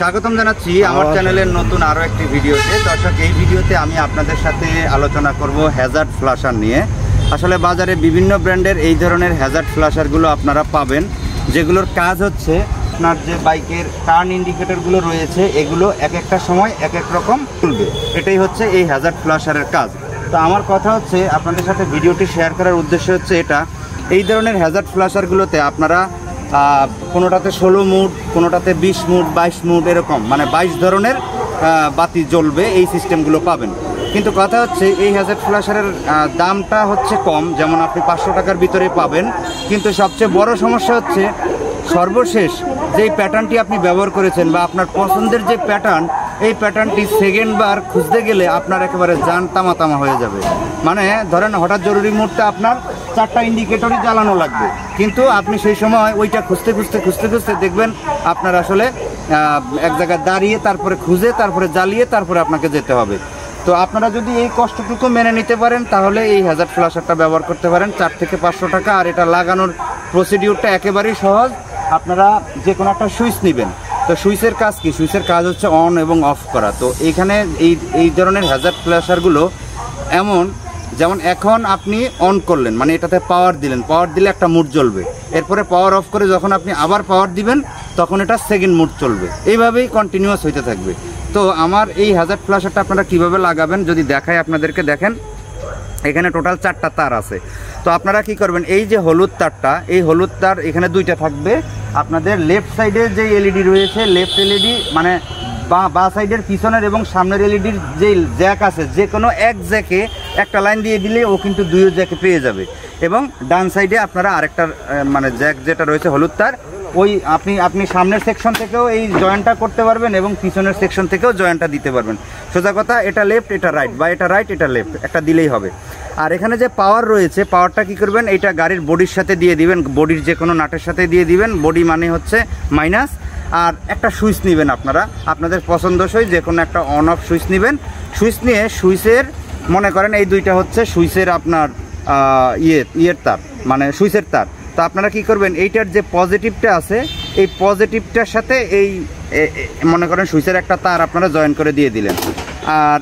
স্বাগতম জানাচ্ছি আমার চ্যানেলের নতুন আরো একটি ভিডিওতে। দর্শক, এই ভিডিওতে আমি আপনাদের সাথে আলোচনা করব হ্যাজার্ড ফ্ল্যাশার নিয়ে। আসলে বাজারে বিভিন্ন ব্র্যান্ডের এই ধরনের হ্যাজার্ড ফ্ল্যাশারগুলো আপনারা পাবেন, যেগুলোর কাজ হচ্ছে আপনার যে বাইকের টার্ন ইন্ডিকেটরগুলো রয়েছে এগুলো এক একটা সময় এক এক রকম খুলবে। এটাই হচ্ছে এই হ্যাজার্ড ফ্ল্যাশারের কাজ। তো আমার কথা হচ্ছে, আপনাদের সাথে ভিডিওটি শেয়ার করার উদ্দেশ্য হচ্ছে এটা, এই ধরনের হ্যাজার্ড ফ্ল্যাশারগুলোতে আপনারা কোনোটাতে 16 মুড, কোনোটাতে 20 মুড, 22 মুড, এরকম মানে 22 ধরনের বাতি জ্বলবে, এই সিস্টেমগুলো পাবেন। কিন্তু কথা হচ্ছে এই হ্যাজার্ড ফ্ল্যাশারের দামটা হচ্ছে কম, যেমন আপনি 500 টাকার ভিতরে পাবেন। কিন্তু সবচেয়ে বড় সমস্যা হচ্ছে সর্বশেষ যেই প্যাটার্নটি আপনি ব্যবহার করেছেন বা আপনার পছন্দের যে প্যাটার্ন, এই প্যাটার্নটি সেকেন্ড বার খুঁজতে গেলে আপনার একেবারে জান তামা হয়ে যাবে। মানে ধরেন হঠাৎ জরুরি মুহূর্তে আপনার 4টা ইন্ডিকেটরই জ্বালানো লাগবে, কিন্তু আপনি সেই সময় ওইটা খুঁজতে দেখবেন আপনার আসলে এক জায়গায় দাঁড়িয়ে তারপরে খুঁজে তারপরে জ্বালিয়ে তারপরে আপনাকে যেতে হবে। তো আপনারা যদি এই কষ্টটুকু মেনে নিতে পারেন তাহলে এই হ্যাজার্ড ফ্ল্যাশারটা ব্যবহার করতে পারেন। 4 থেকে 500 টাকা। আর এটা লাগানোর প্রসিডিউরটা একেবারেই সহজ। আপনারা যে কোনো একটা সুইচ নেবেন। তো সুইচের কাজ কি? সুইচের কাজ হচ্ছে অন এবং অফ করা। তো এইখানে এই ধরনের হ্যাজার্ড ফ্ল্যাশারগুলো এমন, যেমন এখন আপনি অন করলেন মানে এটাতে পাওয়ার দিলেন, পাওয়ার দিলে একটা মুড জ্বলবে, এরপরে পাওয়ার অফ করে যখন আপনি আবার পাওয়ার দিবেন তখন এটা সেকেন্ড মুড চলবে, এইভাবেই কন্টিনিউয়াস হইতে থাকবে। তো আমার এই হ্যাজার্ড ফ্ল্যাশারটা আপনারা কিভাবে লাগাবেন যদি দেখাই আপনাদেরকে। দেখেন এখানে টোটাল 4টা তার আছে। তো আপনারা কি করবেন, এই যে হলুদ তারটা, এই হলুদ তার এখানে 2টা থাকবে। আপনাদের লেফট সাইডে যে এলইডি রয়েছে, লেফট এলইডি মানে বা সাইডের পিছনের এবং সামনের এলইডির যে জ্যাক আছে, যে কোনো এক জ্যাকে একটা লাইন দিয়ে দিলে ও কিন্তু 2 জ্যাকে পেয়ে যাবে। এবং ডান সাইডে আপনারা আরেকটা মানে জ্যাক যেটা রয়েছে হলুদ তার, ওই আপনি সামনের সেকশন থেকেও এই জয়েন্টটা করতে পারবেন এবং পিছনের সেকশন থেকেও জয়েন্টটা দিতে পারবেন। সোজা কথা, এটা লেফট এটা রাইট, বা এটা রাইট এটা লেফট, একটা দিলেই হবে। আর এখানে যে পাওয়ার রয়েছে, পাওয়ারটা কি করবেন, এইটা গাড়ির বডির সাথে দিয়ে দিবেন, বডির যে কোনো নাটের সাথে দিয়ে দিবেন। বডি মানে হচ্ছে মাইনাস। আর একটা সুইচ নেবেন আপনারা, আপনাদের পছন্দসই যে কোনো একটা অন অফ সুইচ নেবেন। সুইচ নিয়ে সুইচের মনে করেন এই 2টা হচ্ছে সুইচের আপনার ইয়ের তার, মানে সুইচের তার। তো আপনারা কি করবেন, এইটার যে পজিটিভটা আছে এই পজিটিভটার সাথে এই মনে করেন সুইচের একটা তার আপনারা জয়েন করে দিয়ে দিলেন, আর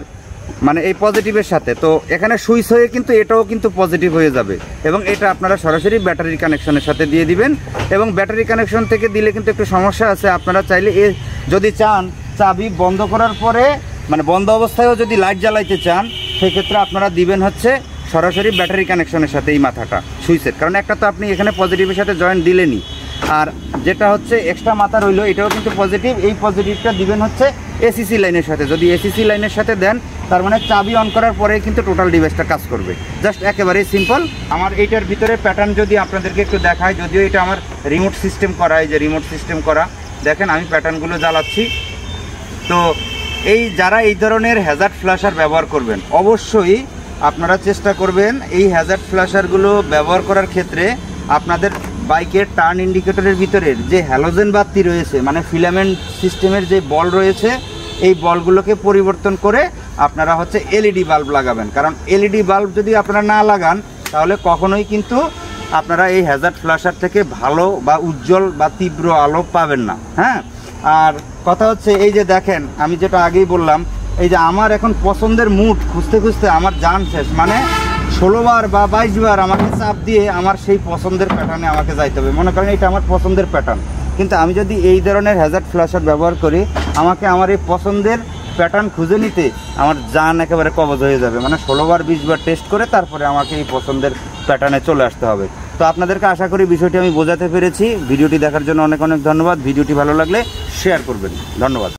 মানে এই পজিটিভের সাথে। তো এখানে সুইচ হয়ে কিন্তু এটাও কিন্তু পজিটিভ হয়ে যাবে এবং এটা আপনারা সরাসরি ব্যাটারি কানেকশনের সাথে দিয়ে দিবেন। এবং ব্যাটারি কানেকশন থেকে দিলে কিন্তু একটু সমস্যা আছে। আপনারা চাইলে যদি চান চাবি বন্ধ করার পরে মানে বন্ধ অবস্থায়ও যদি লাইট জ্বালাইতে চান, সেক্ষেত্রে আপনারা দিবেন হচ্ছে সরাসরি ব্যাটারি কানেকশনের সাথে এই মাথাটা সুইচের, কারণ একটা তো আপনি এখানে পজিটিভের সাথে জয়েন্ট দিলেনই। আর যেটা হচ্ছে এক্সট্রা মাথা রইলো এটাও কিন্তু পজিটিভ, এই পজিটিভটা দিবেন হচ্ছে এসিসি লাইনের সাথে। যদি এসিসি লাইনের সাথে দেন তার মানে চাবি অন করার পরে কিন্তু টোটাল ডিভাইসটা কাজ করবে। জাস্ট একেবারেই সিম্পল। আমার এইটার ভিতরে প্যাটার্ন যদি আপনাদেরকে একটু দেখায়, যদিও এটা আমার রিমোট সিস্টেম করা, এই যে রিমোট সিস্টেম করা, দেখেন আমি প্যাটার্নগুলো জ্বালাচ্ছি। তো যারা এই ধরনের হ্যাজার্ড ফ্ল্যাশার ব্যবহার করবেন অবশ্যই আপনারা চেষ্টা করবেন এই হ্যাজার্ড ফ্ল্যাশারগুলো ব্যবহার করার ক্ষেত্রে আপনাদের বাইকের টার্ন ইন্ডিকেটরের ভিতরের যে হ্যালোজেন বাতি রয়েছে মানে ফিলামেন্ট সিস্টেমের যে বল রয়েছে, এই বলগুলোকে পরিবর্তন করে আপনারা হচ্ছে এলইডি বাল্ব লাগাবেন। কারণ এলইডি বাল্ব যদি আপনারা না লাগান তাহলে কখনোই কিন্তু আপনারা এই হ্যাজার্ড ফ্ল্যাশার থেকে ভালো বা উজ্জ্বল বা তীব্র আলো পাবেন না। হ্যাঁ, আর কথা হচ্ছে এই যে দেখেন আমি যেটা আগেই বললাম, এই যে আমার এখন পছন্দের মুড খুঁজতে আমার জান শেষ। মানে 16 বার বা 22 বার আমাকে চাপ দিয়ে আমার সেই পছন্দের প্যাটার্নে আমাকে যাইতে হবে। মনে করেন এটা আমার পছন্দের প্যাটার্ন, কিন্তু আমি যদি এই ধরনের হ্যাজার্ড ফ্ল্যাশার ব্যবহার করি আমাকে আমার এই পছন্দের প্যাটার্ন খুঁজে নিতে আমার জান একেবারে কবজ হয়ে যাবে। মানে 16 বার 20 বার টেস্ট করে তারপরে আমাকে এই পছন্দের প্যাটার্নে চলে আসতে হবে। তো আপনাদেরকে আশা করি বিষয়টি আমি বোঝাতে পেরেছি। ভিডিওটি দেখার জন্য অনেক ধন্যবাদ। ভিডিওটি ভালো লাগলে শেয়ার করবেন। ধন্যবাদ।